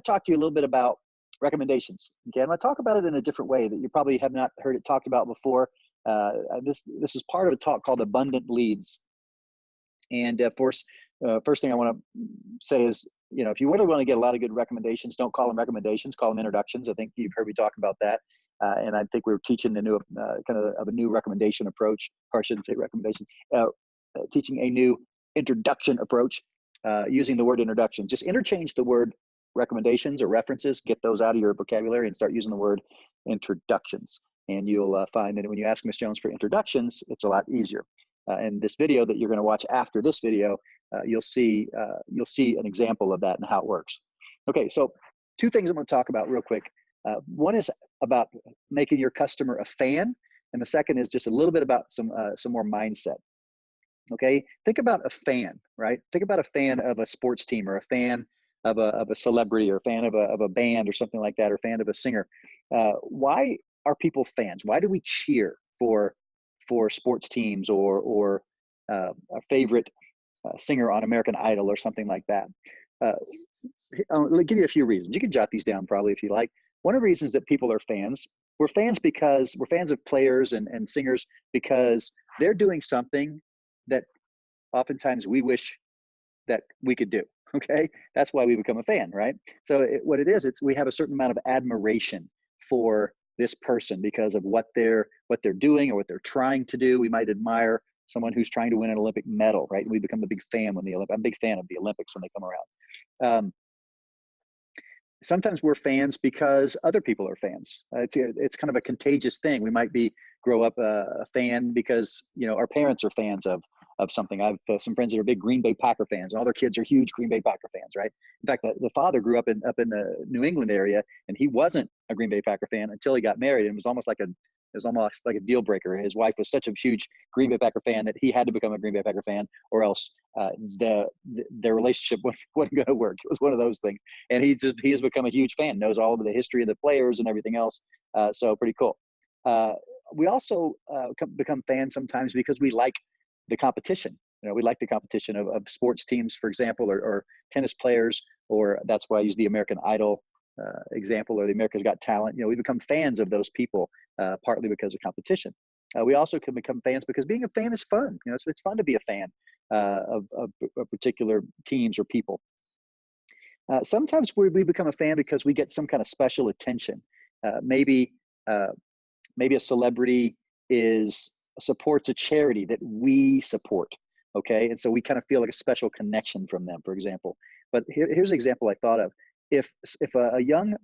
talk to you a little bit about recommendations. Okay, I'm going to talk about it in a different way that you probably have not heard it talked about before. This is part of a talk called Abundant Leads. And first thing I want to say is, if you really want to get a lot of good recommendations, don't call them recommendations, call them introductions. I think you've heard me talk about that. And I think we're teaching a new kind of a new recommendation approach, or I shouldn't say recommendation, teaching a new introduction approach using the word introduction. Just interchange the word recommendations or references, get those out of your vocabulary and start using the word introductions. And you'll find that when you ask Ms. Jones for introductions, it's a lot easier. And this video that you're going to watch after this video, you'll see an example of that and how it works. Okay, so two things I'm going to talk about real quick. One is about making your customer a fan, and the second is just a little bit about some more mindset. Okay, think about a fan, right? Think about a fan of a sports team, or a fan of a celebrity, or a fan of a band or something like that, or a fan of a singer. Why are people fans? Why do we cheer for sports teams, or a favorite singer on American Idol or something like that? I'll give you a few reasons. You can jot these down probably if you like. One of the reasons that people are fans, we're fans of players and singers because they're doing something that oftentimes we wish that we could do. Okay, that's why we become a fan, right? So what it is, we have a certain amount of admiration for this person because of what they're doing or what they're trying to do. We might admire someone who's trying to win an Olympic medal, right? And we become a big fan when I'm a big fan of the Olympics when they come around. Sometimes we're fans because other people are fans. It's kind of a contagious thing. We might grow up a fan because our parents are fans of something. I have some friends that are big Green Bay Packer fans, and all their kids are huge Green Bay Packer fans, right? In fact, the father grew up in the New England area, and he wasn't a Green Bay Packer fan until he got married, and it was almost like a deal breaker. His wife was such a huge Green Bay Packer fan that he had to become a Green Bay Packer fan, or else their relationship wasn't going to work. It was one of those things, and he has become a huge fan, knows all of the history of the players and everything else. So pretty cool. We also become fans sometimes because we like the competition. We like the competition of sports teams, for example, or tennis players, or that's why I use the American Idol example, or the America's Got Talent. We become fans of those people partly because of competition. We also can become fans because being a fan is fun. It's fun to be a fan of particular teams or people. Sometimes we become a fan because we get some kind of special attention. Maybe a celebrity supports a charity that we support. Okay, and so we kind of feel like a special connection from them, for example. But here's an example I thought of. If a young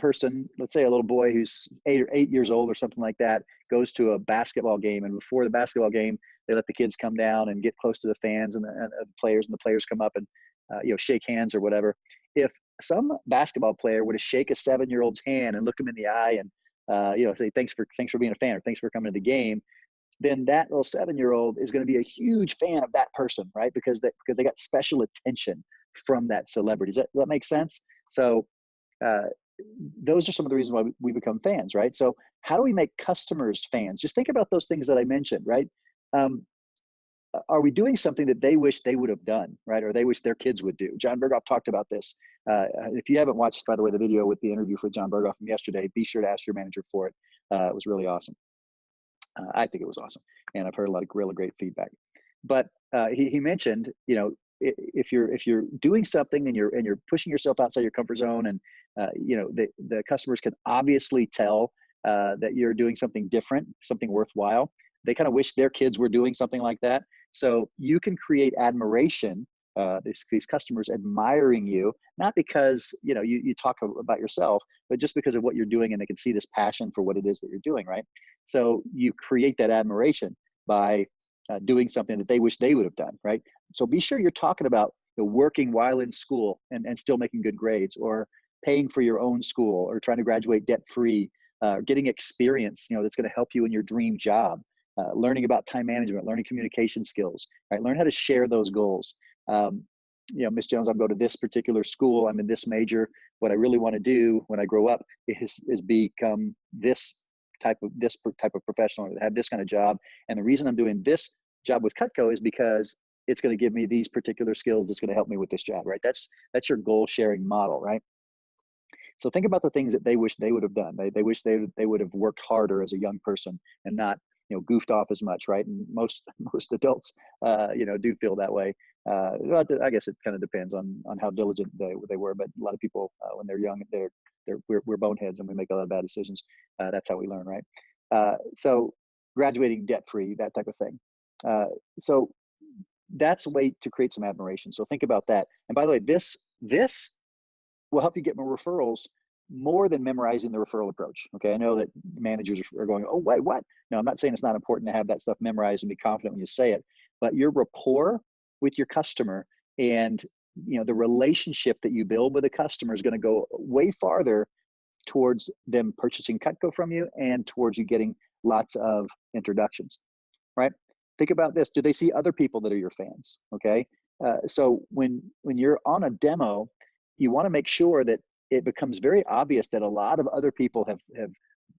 person, let's say a little boy who's 8 years old or something like that, goes to a basketball game, and before the basketball game, they let the kids come down and get close to the fans and the players, and the players come up and shake hands or whatever. If some basketball player were to shake a 7-year-old's hand and look him in the eye and say thanks for being a fan, or thanks for coming to the game, then that little 7-year-old is going to be a huge fan of that person, right? Because they got special attention from that celebrity. Does that make sense? So those are some of the reasons why we become fans, right? So how do we make customers fans? Just think about those things that I mentioned, right? Are we doing something that they wish they would have done, right? Or they wish their kids would do? John Berghoff talked about this. If you haven't watched, by the way, the video with the interview for John Berghoff from yesterday, be sure to ask your manager for it. It was really awesome. I think it was awesome, and I've heard a lot of really great feedback. But he mentioned, if you're doing something and you're pushing yourself outside your comfort zone, and the customers can obviously tell that you're doing something different, something worthwhile. They kind of wish their kids were doing something like that. So you can create admiration. These customers admiring you, not because you talk about yourself, but just because of what you're doing, and they can see this passion for what it is that you're doing, right? So you create that admiration by doing something that they wish they would have done, right? So be sure you're talking about working while in school and still making good grades, or paying for your own school, or trying to graduate debt-free, getting experience, that's going to help you in your dream job, learning about time management, learning communication skills, right? Learn how to share those goals. Ms. Jones, I'm going to this particular school. I'm in this major. What I really want to do when I grow up is become this type of professional, or have this kind of job. And the reason I'm doing this job with Cutco is because it's going to give me these particular skills that's going to help me with this job, right? That's your goal sharing model, right? So think about the things that they wish they would have done. They wish they would have worked harder as a young person and not, goofed off as much, right? And most most adults, do feel that way. Well, I guess it kind of depends on how diligent they were. But a lot of people, when they're young, we're boneheads and we make a lot of bad decisions. That's how we learn, right? So graduating debt free, that type of thing. So that's a way to create some admiration. So think about that. And by the way, this will help you get more referrals more than memorizing the referral approach. Okay, I know that managers are going, oh, wait, what? No, I'm not saying it's not important to have that stuff memorized and be confident when you say it, but your rapport with your customer and the relationship that you build with a customer is going to go way farther towards them purchasing Cutco from you and towards you getting lots of introductions, right? Think about this. Do they see other people that are your fans? Okay. So when you're on a demo, you want to make sure that it becomes very obvious that a lot of other people have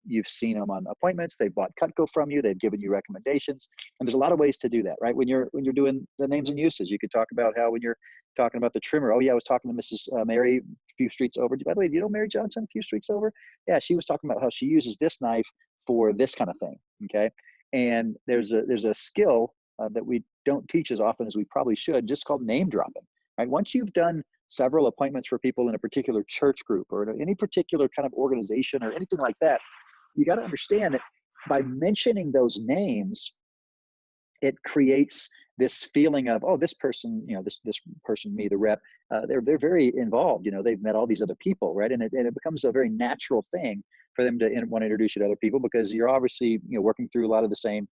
you've seen them on appointments, they've bought Cutco from you, they've given you recommendations, and there's a lot of ways to do that, right? When you're doing the names and uses, you could talk about how when you're talking about the trimmer, oh yeah, I was talking to Mrs. Mary a few streets over. By the way, do you know Mary Johnson a few streets over? Yeah, she was talking about how she uses this knife for this kind of thing. Okay, and there's a skill that we don't teach as often as we probably should, just called name dropping, right? Once you've done several appointments for people in a particular church group or any particular kind of organization or anything like that, you got to understand that by mentioning those names, it creates this feeling of, oh, this person, this person, me, the rep, they're very involved. They've met all these other people, right? And it becomes a very natural thing for them to want to introduce you to other people because you're obviously working through a lot of the same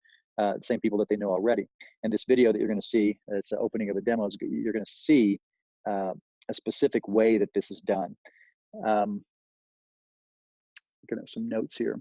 people that they know already. And this video that you're going to see, it's the opening of a demo, you're going to see a specific way that this is done. Looking at some notes here.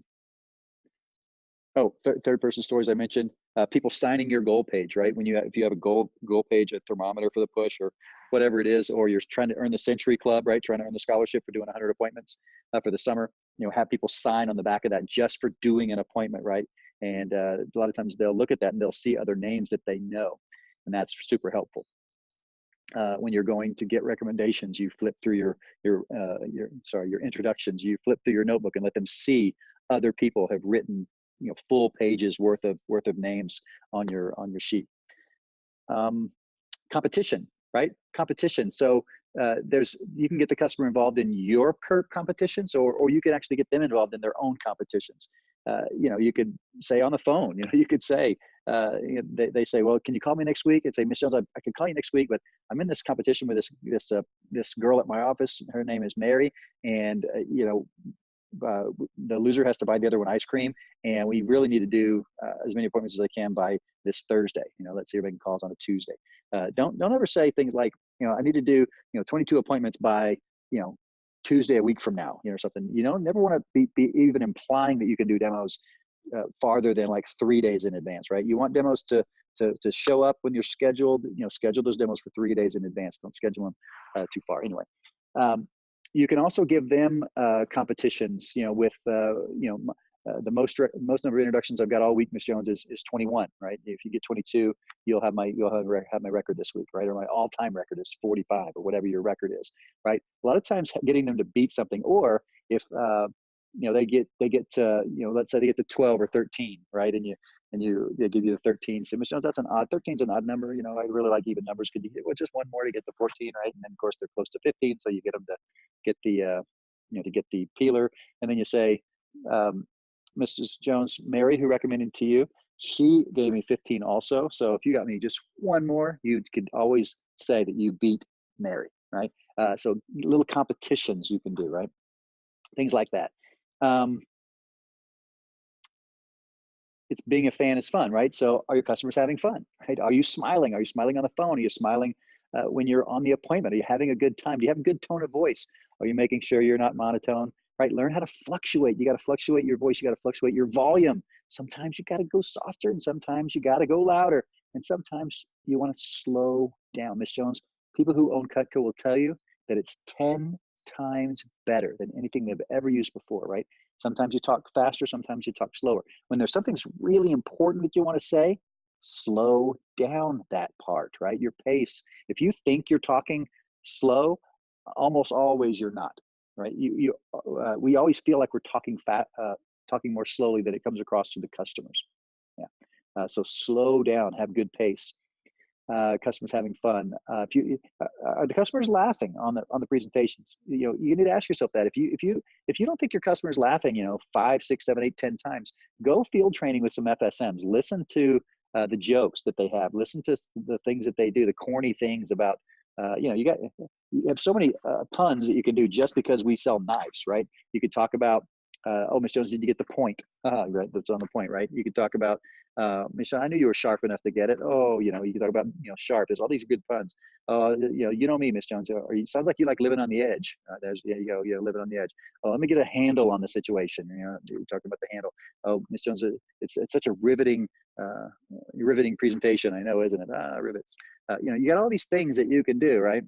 Oh, third person stories I mentioned. People signing your goal page, right? If you have a goal page, a thermometer for the push or whatever it is, or you're trying to earn the Century Club, right? Trying to earn the scholarship for doing 100 appointments for the summer. Have people sign on the back of that just for doing an appointment, right? And a lot of times they'll look at that and they'll see other names that they know, and that's super helpful. When you're going to get recommendations, you flip through your introductions. You flip through your notebook and let them see other people have written full pages worth of names on your sheet. Competition, right? Competition. So you can get the customer involved in your competitions, or you can actually get them involved in their own competitions. You could say on the phone, you could say, they say, well, can you call me next week? And say, Miss Jones, I can call you next week, but I'm in this competition with this girl at my office. Her name is Mary, and the loser has to buy the other one ice cream, and we really need to do as many appointments as I can by this Thursday. Let's see if I can calls on a Tuesday. Don't ever say things like, I need to do 22 appointments by Tuesday a week from now, or something. Never want to be even implying that you can do demos farther than like 3 days in advance, right? You want demos to show up when you're scheduled. Schedule those demos for 3 days in advance. Don't schedule them too far. Anyway. You can also give them competitions, with the most number of introductions I've got all week, Miss Jones, is 21, right? If you get 22, you'll have my record this week, right? Or my all-time record is 45, or whatever your record is, right? A lot of times getting them to beat something, or if they get to, let's say they get to 12 or 13, right? And they give you the 13. So Miss Jones, that's an odd. 13 is an odd number. I really like even numbers. Could you get just one more to get to 14, right? And then of course they're close to 15, so you get them to get the to get the peeler, and then you say, Mrs. Jones, Mary, who recommended to you, she gave me 15 also. So if you got me just one more, you could always say that you beat Mary, right? So little competitions you can do, right? Things like that. It's being a fan is fun, right? So are your customers having fun, right? Are you smiling? Are you smiling on the phone? Are you smiling when you're on the appointment? Are you having a good time? Do you have a good tone of voice? Are you making sure you're not monotone, right? Learn how to fluctuate. You got to fluctuate your voice. You got to fluctuate your volume. Sometimes you got to go softer, and sometimes you got to go louder, and sometimes you want to slow down. Miss Jones, people who own Cutco will tell you that it's 10 times better than anything they've ever used before, right? Sometimes you talk faster, sometimes you talk slower. When there's something really important that you want to say, slow down that part, right? Your pace. If you think you're talking slow, almost always you're not. right? We always feel like we're talking more slowly than it comes across to the customers. Yeah. So slow down, have good pace. Customers having fun. If you are the customers laughing on the presentations? You need to ask yourself that. If you don't think your customer's laughing, 5, 6, 7, 8, 10 times, go field training with some FSMs. Listen to the jokes that they have. Listen to the things that they do, the corny things about. You have so many puns that you can do just because we sell knives, right? You could talk about, oh, Miss Jones, did you get the point? Right, that's on the point, right? You could talk about, Michelle, I knew you were sharp enough to get it. Oh, you can talk about, sharp. There's all these good puns. You know me, Miss Jones. Sounds like you like living on the edge. There you go. Living on the edge. Oh, let me get a handle on the situation. You talked about the handle. Oh, Miss Jones, it's such a riveting presentation. I know, isn't it? Rivets. You got all these things that you can do, right?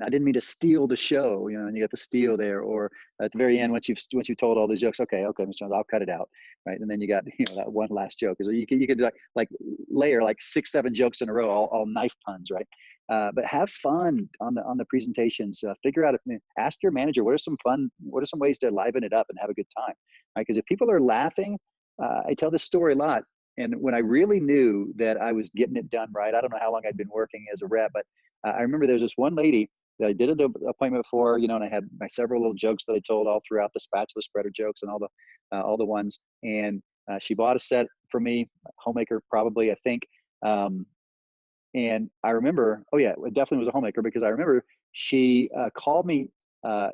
I didn't mean to steal the show, and you got the steal there, or at the very end, once you've told all these jokes, okay, Mr. Jones, I'll cut it out, right? And then you got, that one last joke. So you could like layer like 6, 7 jokes in a row, all knife puns, right? But have fun on the presentations. Figure out ask your manager, what are some ways to liven it up and have a good time, right? Because if people are laughing, I tell this story a lot. And when I really knew that I was getting it done right, I don't know how long I'd been working as a rep, but I remember there was this one lady that I did an appointment for, and I had my several little jokes that I told all throughout, the spatula spreader jokes and all the ones. And she bought a set for me, homemaker probably, I think. And I remember, oh yeah, it definitely was a homemaker, because I remember she called me.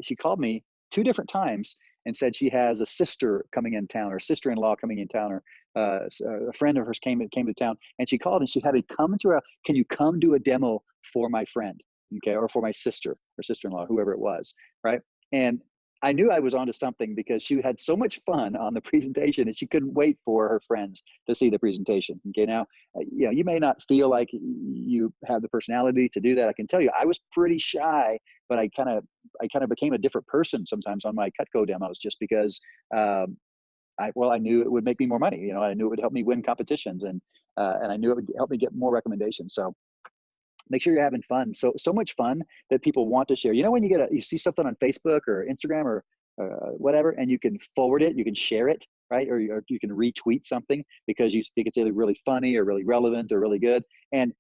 She called me 2 different times and said she has a sister coming in town, or sister-in-law coming in town, or a friend of hers came to town, and she called and she had me come to her. Can you come do a demo for my friend? Okay, or for my sister or sister-in-law, whoever it was, right? And I knew I was onto something, because she had so much fun on the presentation and she couldn't wait for her friends to see the presentation. Okay, now, you may not feel like you have the personality to do that. I can tell you, I was pretty shy, but I kind of became a different person sometimes on my Cutco demos, just because I knew it would make me more money. I knew it would help me win competitions, and I knew it would help me get more recommendations. So make sure you're having fun. So much fun that people want to share. When you see something on Facebook or Instagram or whatever, and you can forward it, you can share it, right? Or you can retweet something because you think it's either really funny or really relevant or really good. And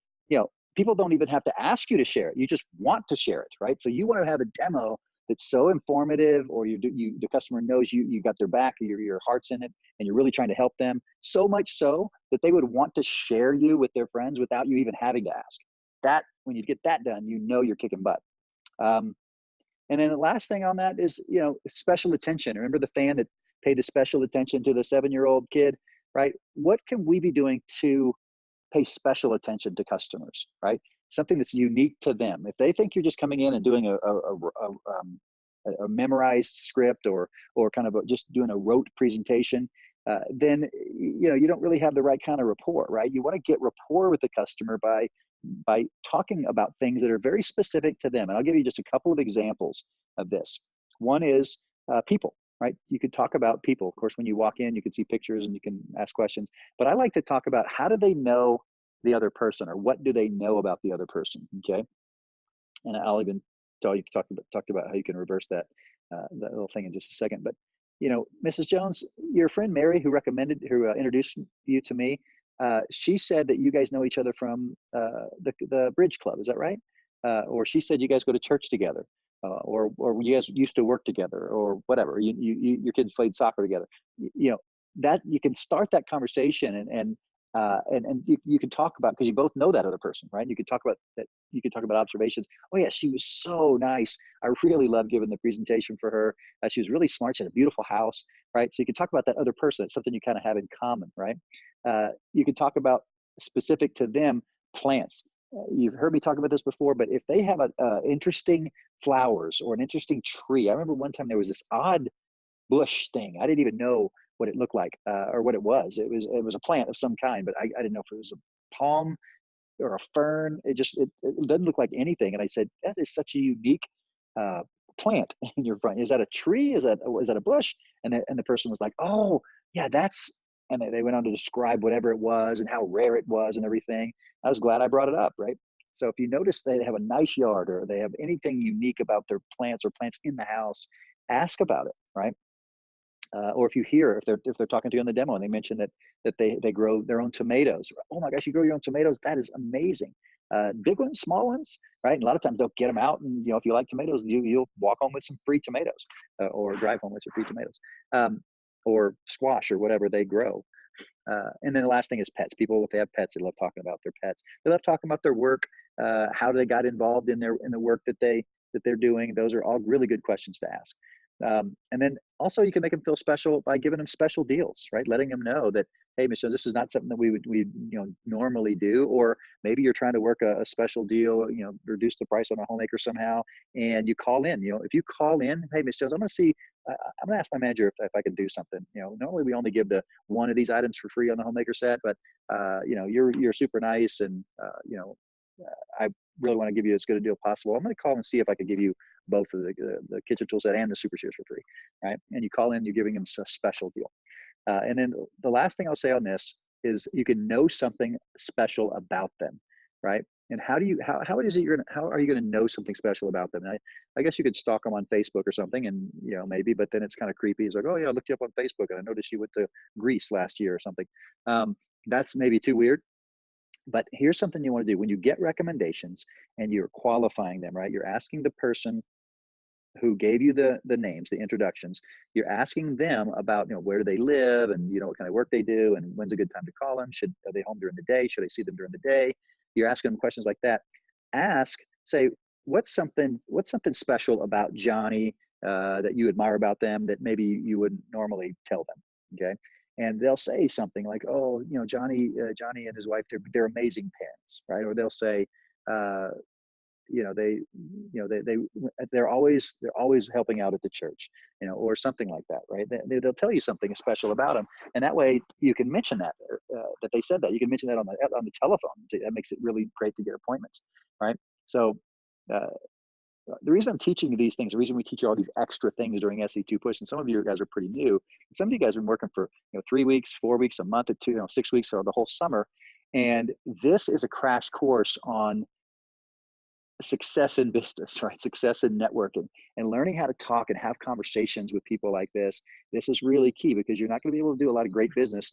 people don't even have to ask you to share it. You just want to share it, right? So you want to have a demo that's so informative, or the customer knows you got their back, your heart's in it, and you're really trying to help them. So much so that they would want to share you with their friends without you even having to ask. That, when you get that done, you're kicking butt. And then the last thing on that is, special attention. Remember the fan that paid the special attention to the 7-year-old kid, right? What can we be doing to pay special attention to customers, right? Something that's unique to them. If they think you're just coming in and doing a memorized script, or kind of just doing a rote presentation, then you don't really have the right kind of rapport, right? You want to get rapport with the customer by talking about things that are very specific to them. And I'll give you just a couple of examples of this. One is people, right? You could talk about people. Of course, when you walk in, you can see pictures and you can ask questions. But I like to talk about, how do they know the other person, or what do they know about the other person? Okay, and I'll even talked about how you can reverse that little thing in just a second. But Mrs. Jones, your friend Mary, who introduced you to me, she said that you guys know each other from the Bridge Club. Is that right? Or she said you guys go to church together, or you guys used to work together, or whatever. Your kids played soccer together. That you can start that conversation, and you can talk about, because you both know that other person, right? You can talk about that. You can talk about observations. Oh yeah, she was so nice. I really loved giving the presentation for her. She was really smart. She had a beautiful house, right? So you can talk about that other person. It's something you kind of have in common, right? You can talk about, specific to them, plants. You've heard me talk about this before, but if they have interesting flowers or an interesting tree. I remember one time there was this odd bush thing. I didn't even know what it looked like, or what it was. It was a plant of some kind, but I didn't know if it was a palm or a fern. It doesn't look like anything. And I said, that is such a unique plant in your front. Is that a tree? Is that a bush? And the person was like, oh yeah, that's. And they went on to describe whatever it was and how rare it was and everything. I was glad I brought it up, right? So if you notice they have a nice yard or they have anything unique about their plants or plants in the house, ask about it, right? Or if you hear if they're talking to you on the demo and they mention that they grow their own tomatoes. Oh my gosh, you grow your own tomatoes? That is amazing. Big ones, small ones, right? And a lot of times they'll get them out, and if you like tomatoes, you'll walk home with some free tomatoes, or drive home with some free tomatoes, or squash or whatever they grow. And then the last thing is pets. People, if they have pets, they love talking about their pets. They love talking about their work, how they got involved in the work that they're doing. Those are all really good questions to ask. And then also you can make them feel special by giving them special deals, right? Letting them know that, hey, Michelle, this is not something that we normally do, or maybe you're trying to work a special deal, reduce the price on a homemaker somehow, and you call in. If you call in, hey, Michelle, I'm going to see. I'm going to ask my manager if I can do something. Normally we only give the one of these items for free on the homemaker set, but you're super nice, and I really want to give you as good a deal possible. I'm going to call and see if I could give you both of the kitchen tool set and the super shears for free, right? And you call in, you're giving them a special deal. And then the last thing I'll say on this is you can know something special about them, right? And how are you going to know something special about them? And I guess you could stalk them on Facebook or something, and maybe, but then it's kind of creepy. It's like, oh yeah, I looked you up on Facebook and I noticed you went to Greece last year or something. That's maybe too weird. But here's something you want to do when you get recommendations and you're qualifying them, right? You're asking the person who gave you the names, the introductions. You're asking them about where do they live, and what kind of work they do, and when's a good time to call them. Are they home during the day? Should I see them during the day? You're asking them questions like that. Say, what's something special about Johnny that you admire about them that maybe you wouldn't normally tell them? Okay. And they'll say something like, oh, Johnny and his wife, they're amazing parents, right? Or they'll say, they're always helping out at the church, or something like that, right? They'll tell you something special about them, and that way you can mention that they said that. You can mention that on the telephone. That makes it really great to get appointments, right? So the reason I'm teaching you these things, the reason we teach you all these extra things during SE2 Push, and some of you guys are pretty new, some of you guys have been working for 3 weeks, 4 weeks, a month, or 6 weeks, or the whole summer, and this is a crash course on success in business, right? Success in networking, and learning how to talk and have conversations with people like this. This is really key, because you're not going to be able to do a lot of great business,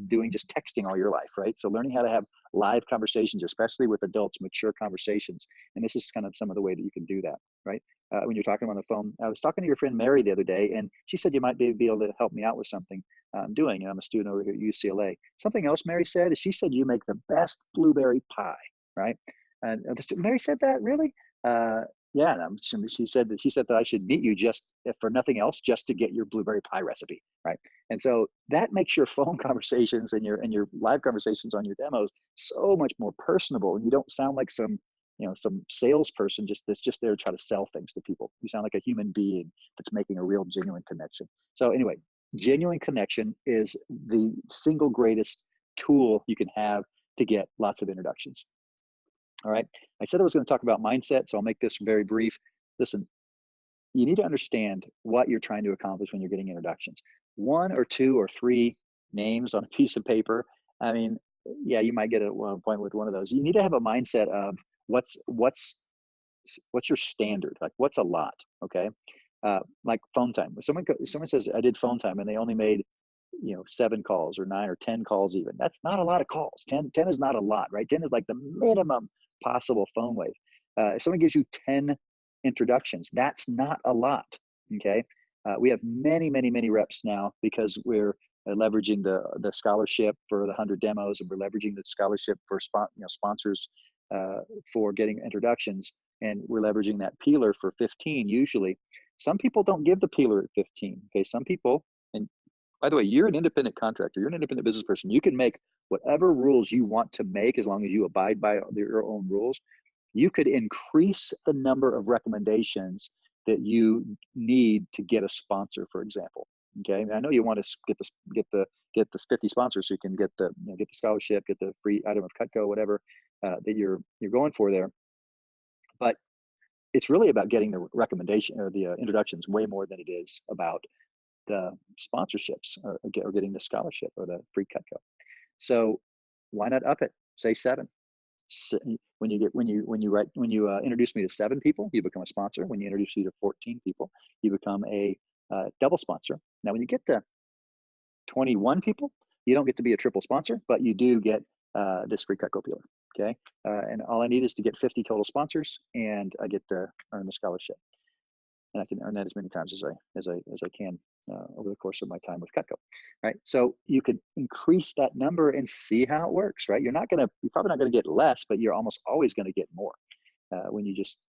doing just texting all your life, right? So learning how to have live conversations, especially with adults, mature conversations. And this is kind of some of the way that you can do that, right? When you're talking on the phone, I was talking to your friend Mary the other day, and she said you might be able to help me out with something I'm doing. And I'm a student over here at UCLA. Something else Mary said is she said you make the best blueberry pie, right? And Mary said that, really? Yeah. She said that I should meet you just, if for nothing else, just to get your blueberry pie recipe, right? And so that makes your phone conversations and your live conversations on your demos so much more personable, and you don't sound like some salesperson that's just there to try to sell things to people. You sound like a human being that's making a real genuine connection. So anyway, genuine connection is the single greatest tool you can have to get lots of introductions. All right. I said I was going to talk about mindset, so I'll make this very brief. Listen, you need to understand what you're trying to accomplish when you're getting introductions. 1 or 2 or 3 names on a piece of paper. I mean, yeah, you might get a point with one of those. You need to have a mindset of what's your standard, like what's a lot, okay? Like phone time. If someone says I did phone time and they only made 7 calls or 9 or 10 calls even. That's not a lot of calls. 10 is not a lot, right? 10 is like the minimum possible phone wave. If someone gives you 10 introductions, that's not a lot, okay? We have many, many, many reps now because we're leveraging the scholarship for the 100 demos, and we're leveraging the scholarship for sponsors for getting introductions, and we're leveraging that peeler for 15 usually. Some people don't give the peeler at 15, okay? Some people, and by the way, you're an independent contractor. You're an independent business person. You can make whatever rules you want to make as long as you abide by your own rules. You could increase the number of recommendations that you need to get a sponsor, for example. Okay, and I know you want to get the 50 sponsors so you can get the scholarship, get the free item of Cutco, whatever that you're going for there. But it's really about getting the recommendation or the introductions way more than it is about the sponsorships or getting the scholarship or the free Cutco. So why not up it? Say 7. When you introduce me to 7 people, you become a sponsor. When you introduce me to 14 people, you become a double sponsor. Now, when you get to 21 people, you don't get to be a triple sponsor, but you do get this free Cutco peeler. Okay, and all I need is to get 50 total sponsors, and I get to earn the scholarship, and I can earn that as many times as I can over the course of my time with Cutco. Right, so you could increase that number and see how it works. Right, you're probably not gonna get less, but you're almost always gonna get more when you just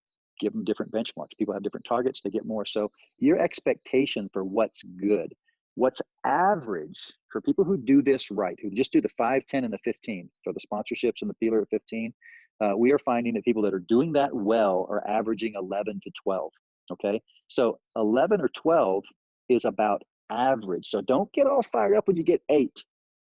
give them different benchmarks. People have different targets, they get more. So your expectation for what's good, what's average for people who do this right, who just do the 5, 10, and the 15 for the sponsorships and the peeler at 15, we are finding that people that are doing that well are averaging 11 to 12. Okay, so 11 or 12 is about average. So don't get all fired up when you get 8.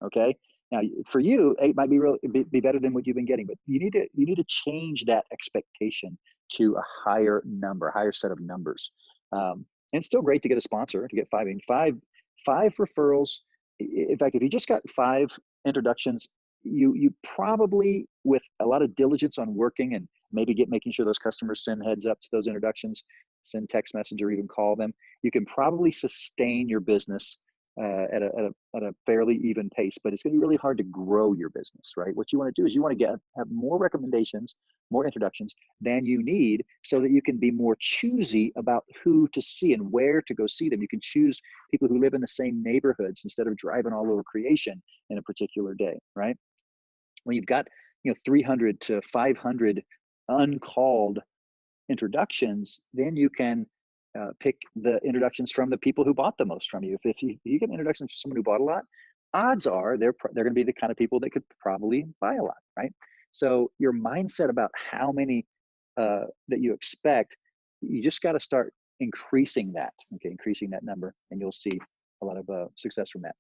Okay, now for you, 8 might be better than what you've been getting, but you need to change that expectation to a higher number, higher set of numbers. And it's still great to get a sponsor, to get 5. I mean, five referrals. In fact, if you just got 5 introductions, you probably, with a lot of diligence on working and maybe making sure those customers send heads up to those introductions, send text message or even call them, you can probably sustain your business at a fairly even pace. But it's going to be really hard to grow your business, right? What you want to do is you want to have more recommendations, more introductions than you need, so that you can be more choosy about who to see and where to go see them. You can choose people who live in the same neighborhoods instead of driving all over creation in a particular day, right? When you've got 300 to 500 uncalled introductions, then you can pick the introductions from the people who bought the most from you. If you get introductions from someone who bought a lot, odds are they're going to be the kind of people that could probably buy a lot, right? So your mindset about how many that you expect, you just got to start increasing that. Okay, increasing that number, and you'll see a lot of success from that.